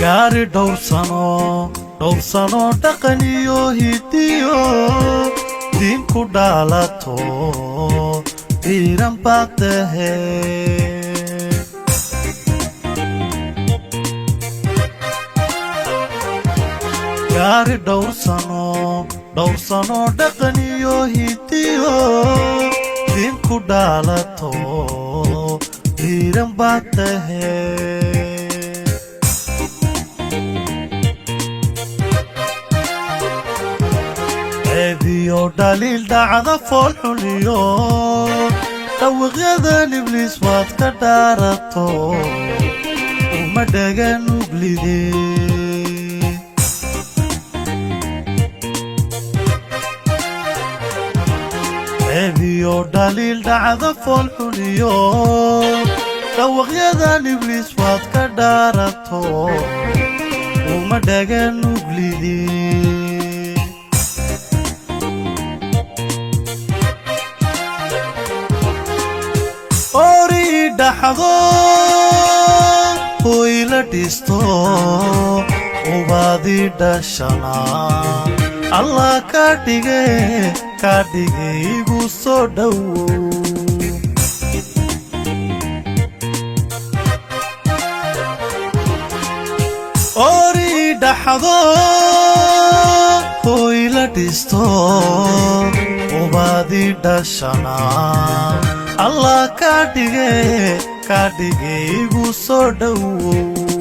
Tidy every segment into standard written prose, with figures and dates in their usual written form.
gaari dhowr sano dhaqaniyo hidiyo diin ku dhaalato dhiiran baad tahe gaari dhowr sano dhaqaniyo hidiyo diin ku dhaalato dhiiran baad tahe ceebiyo dhaliil dhacda fool xuliyo dhawaaqyadan ibliis waad ka dhaarato uma dhagan uglidee ceebiyo dhaliil dhacda fool xuliyo dhawaaqyadan ibliis waad ka dhaarato uma dhagan uglidee dhaxdo hoy la dhisto ubaadii dhashana allah ka dhigay igu soo dhowow ori dhaxdo hoy la dhisto ubaadii dhashana allah ka dhigay igu soo dhowow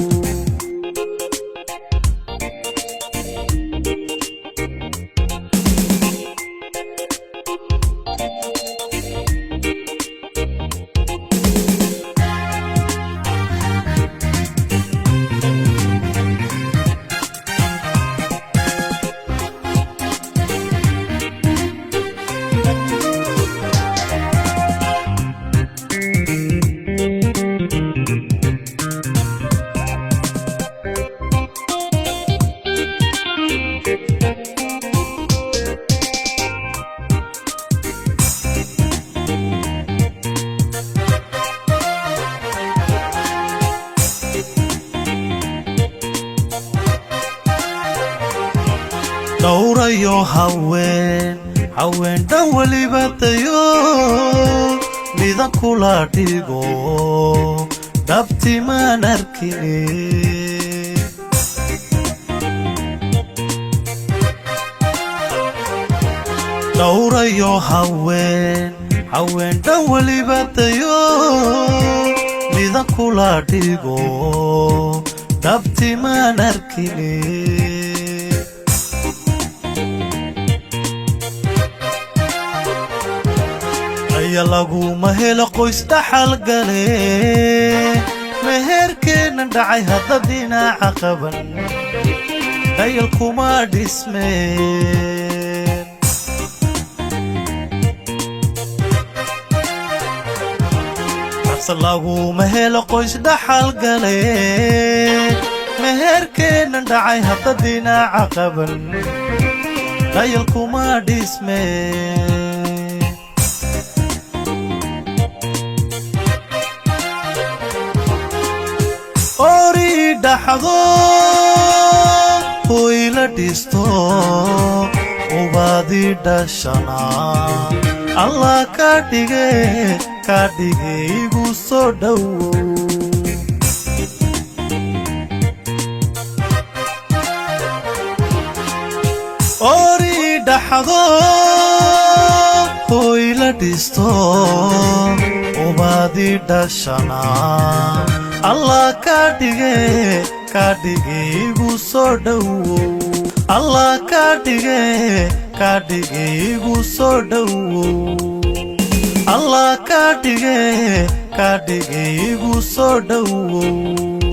dhowrayo haween dhan weliba tayo midan kula dhigo dhabti maan arkine dhowrayo haween dhan weliba tayo midan kula dhigo dhabti maan arkine aya laguma helo qoys dhaxal gale meherkeena dhacay hadda dhinaca qaban dayal kuma dhismeen asa laguma helo qoys dhaxal gale meherkeena dhacay hadda dhinaca qaban dayal kuma dhismeen dhaxdo hoy la dhisto ubaadii dhashana allah ka dhigay igu soo dhowow ori dhaxdo hoy la dhisto ubaadii dhashana allah ka dhigay igu soo dhowow allah ka dhigay igu soo dhowow allah ka dhigay igu soo dhowow